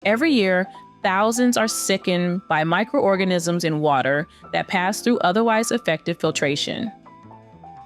Every year, thousands are sickened by microorganisms in water that pass through otherwise effective filtration.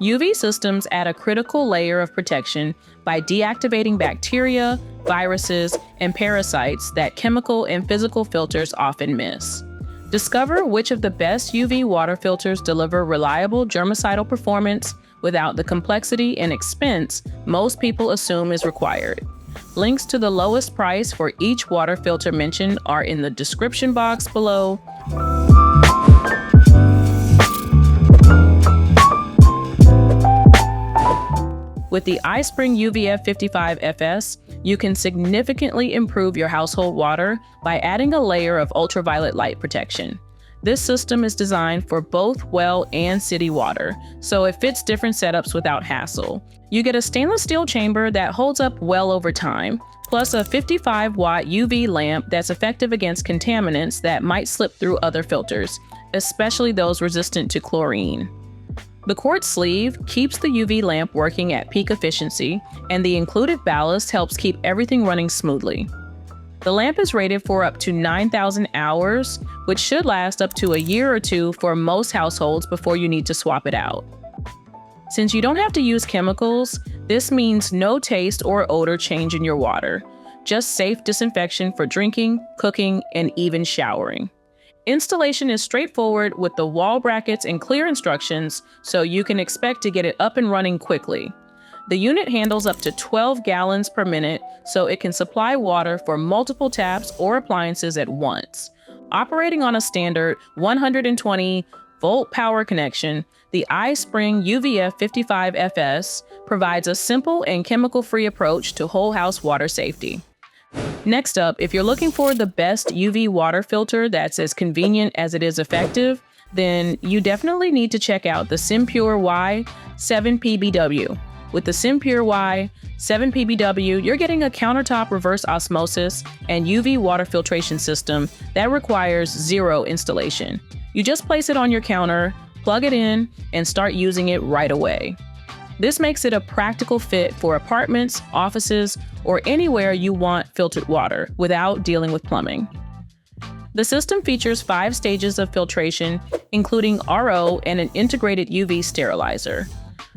UV systems add a critical layer of protection by deactivating bacteria, viruses, and parasites that chemical and physical filters often miss. Discover which of the best UV water filters deliver reliable germicidal performance without the complexity and expense most people assume is required. Links to the lowest price for each water filter mentioned are in the description box below. With the iSpring UVF 55FS, you can significantly improve your household water by adding a layer of ultraviolet light protection. This system is designed for both well and city water, so it fits different setups without hassle. You get a stainless steel chamber that holds up well over time, plus a 55-watt UV lamp that's effective against contaminants that might slip through other filters, especially those resistant to chlorine. The quartz sleeve keeps the UV lamp working at peak efficiency, and the included ballast helps keep everything running smoothly. The lamp is rated for up to 9,000 hours, which should last up to a year or two for most households before you need to swap it out. Since you don't have to use chemicals, this means no taste or odor change in your water, just safe disinfection for drinking, cooking, and even showering. Installation is straightforward with the wall brackets and clear instructions, so you can expect to get it up and running quickly. The unit handles up to 12 gallons per minute, so it can supply water for multiple taps or appliances at once. Operating on a standard 120-volt power connection, the iSpring UVF 55FS provides a simple and chemical-free approach to whole house water safety. Next up, if you're looking for the best UV water filter that's as convenient as it is effective, then you definitely need to check out the SimPure Y 7PBW. With the SimPure Y 7PBW, you're getting a countertop reverse osmosis and UV water filtration system that requires zero installation. You just place it on your counter, plug it in, and start using it right away. This makes it a practical fit for apartments, offices, or anywhere you want filtered water without dealing with plumbing. The system features 5 stages of filtration, including RO and an integrated UV sterilizer.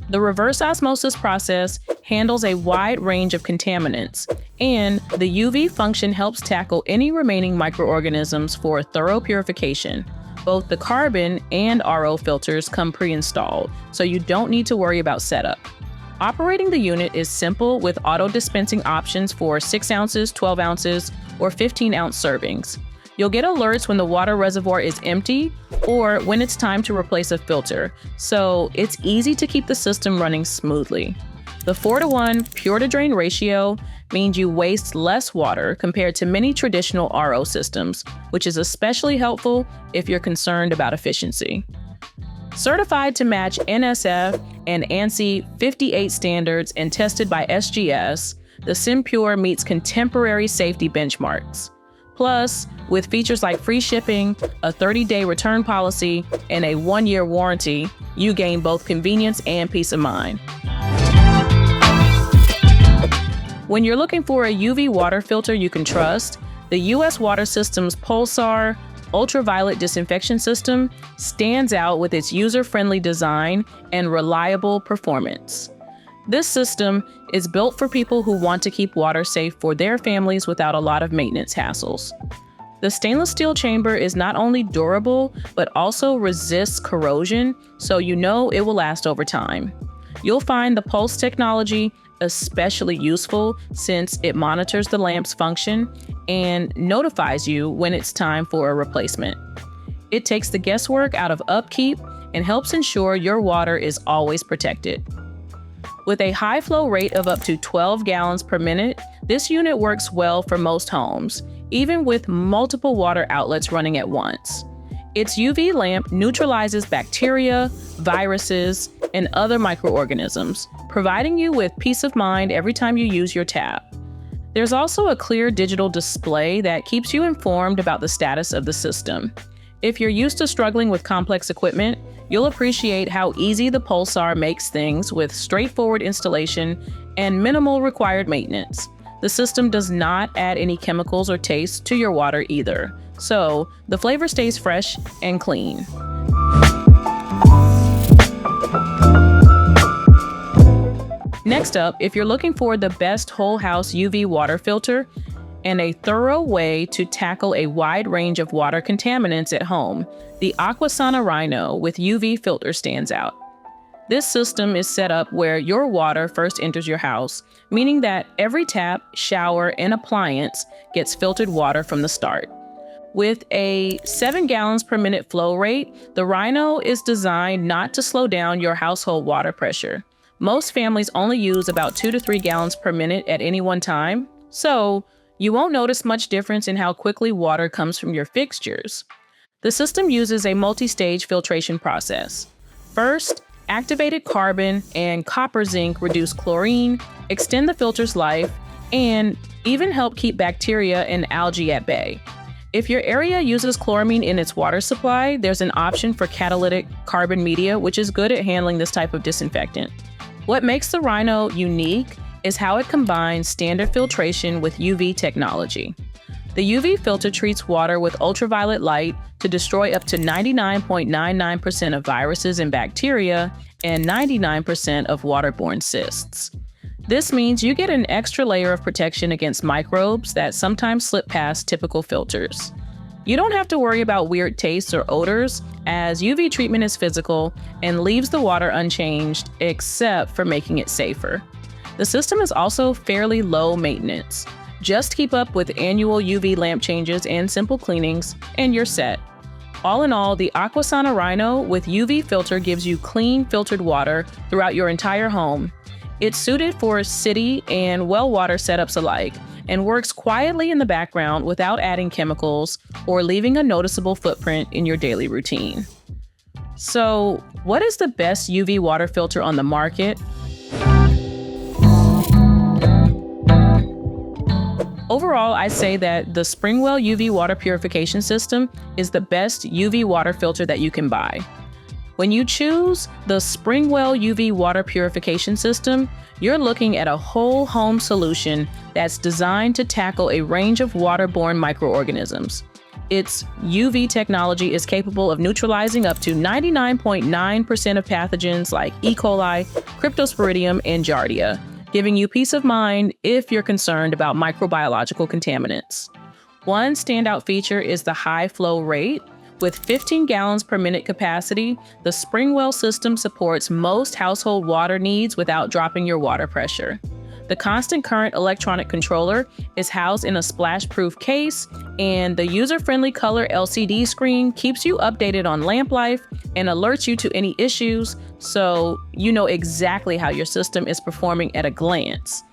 The reverse osmosis process handles a wide range of contaminants, and the UV function helps tackle any remaining microorganisms for thorough purification. Both the carbon and RO filters come pre-installed, so you don't need to worry about setup. Operating the unit is simple with auto-dispensing options for 6 ounces, 12 ounces, or 15-ounce servings. You'll get alerts when the water reservoir is empty or when it's time to replace a filter, so it's easy to keep the system running smoothly. The 4-to-1 pure-to-drain ratio means you waste less water compared to many traditional RO systems, which is especially helpful if you're concerned about efficiency. Certified to match NSF and ANSI 58 standards and tested by SGS, the SimPure meets contemporary safety benchmarks. Plus, with features like free shipping, a 30-day return policy, and a 1-year warranty, you gain both convenience and peace of mind. When you're looking for a UV water filter you can trust, the US Water System's Pulsar Ultraviolet Disinfection System stands out with its user-friendly design and reliable performance. This system is built for people who want to keep water safe for their families without a lot of maintenance hassles. The stainless steel chamber is not only durable, but also resists corrosion, so you know it will last over time. You'll find the Pulse technology especially useful since it monitors the lamp's function and notifies you when it's time for a replacement. It takes the guesswork out of upkeep and helps ensure your water is always protected. With a high flow rate of up to 12 gallons per minute, this unit works well for most homes, even with multiple water outlets running at once. Its UV lamp neutralizes bacteria, viruses, and other microorganisms, providing you with peace of mind every time you use your tap. There's also a clear digital display that keeps you informed about the status of the system. If you're used to struggling with complex equipment, you'll appreciate how easy the Pulsar makes things with straightforward installation and minimal required maintenance. The system does not add any chemicals or taste to your water either, so the flavor stays fresh and clean. Next up, if you're looking for the best whole house UV water filter and a thorough way to tackle a wide range of water contaminants at home, the Aquasana Rhino with UV filter stands out. This system is set up where your water first enters your house, meaning that every tap, shower, and appliance gets filtered water from the start. With a 7 gallons per minute flow rate, the Rhino is designed not to slow down your household water pressure. Most families only use about 2 to 3 gallons per minute at any one time, so you won't notice much difference in how quickly water comes from your fixtures. The system uses a multi-stage filtration process. First, activated carbon and copper zinc reduce chlorine, extend the filter's life, and even help keep bacteria and algae at bay. If your area uses chloramine in its water supply, there's an option for catalytic carbon media, which is good at handling this type of disinfectant. What makes the Rhino unique is how it combines standard filtration with UV technology. The UV filter treats water with ultraviolet light to destroy up to 99.99% of viruses and bacteria and 99% of waterborne cysts. This means you get an extra layer of protection against microbes that sometimes slip past typical filters. You don't have to worry about weird tastes or odors, as UV treatment is physical and leaves the water unchanged except for making it safer. The system is also fairly low maintenance. Just keep up with annual UV lamp changes and simple cleanings, and you're set. All in all, the Aquasana Rhino with UV filter gives you clean filtered water throughout your entire home. It's suited for city and well water setups alike, and works quietly in the background without adding chemicals or leaving a noticeable footprint in your daily routine. So, what is the best UV water filter on the market? Overall, I say that the Springwell UV water purification system is the best UV water filter that you can buy. When you choose the Springwell UV water purification system, you're looking at a whole home solution that's designed to tackle a range of waterborne microorganisms. Its UV technology is capable of neutralizing up to 99.9% of pathogens like E. coli, Cryptosporidium, and Giardia, giving you peace of mind if you're concerned about microbiological contaminants. One standout feature is the high flow rate. With 15 gallons per minute capacity, the Springwell system supports most household water needs without dropping your water pressure. The constant current electronic controller is housed in a splash-proof case, and the user-friendly color LCD screen keeps you updated on lamp life and alerts you to any issues, so you know exactly how your system is performing at a glance.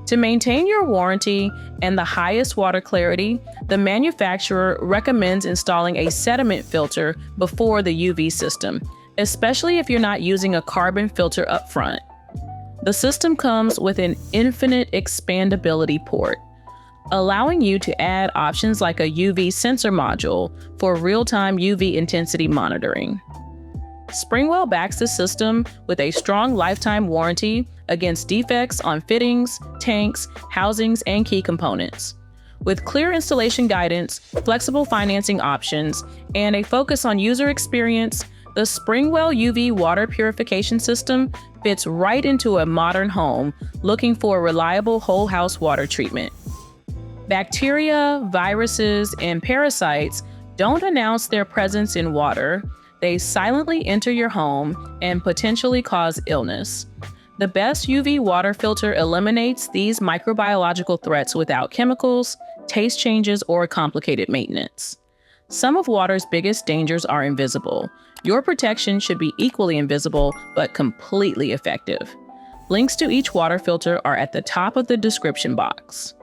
To maintain your warranty and the highest water clarity, the manufacturer recommends installing a sediment filter before the UV system, especially if you're not using a carbon filter up front. The system comes with an infinite expandability port, allowing you to add options like a UV sensor module for real-time UV intensity monitoring. Springwell backs the system with a strong lifetime warranty against defects on fittings, tanks, housings, and key components. With clear installation guidance, flexible financing options, and a focus on user experience, the Springwell UV water purification system fits right into a modern home looking for reliable whole house water treatment. Bacteria, viruses, and parasites don't announce their presence in water. They silently enter your home and potentially cause illness. The best UV water filter eliminates these microbiological threats without chemicals, taste changes, or complicated maintenance. Some of water's biggest dangers are invisible. Your protection should be equally invisible, but completely effective. Links to each water filter are at the top of the description box.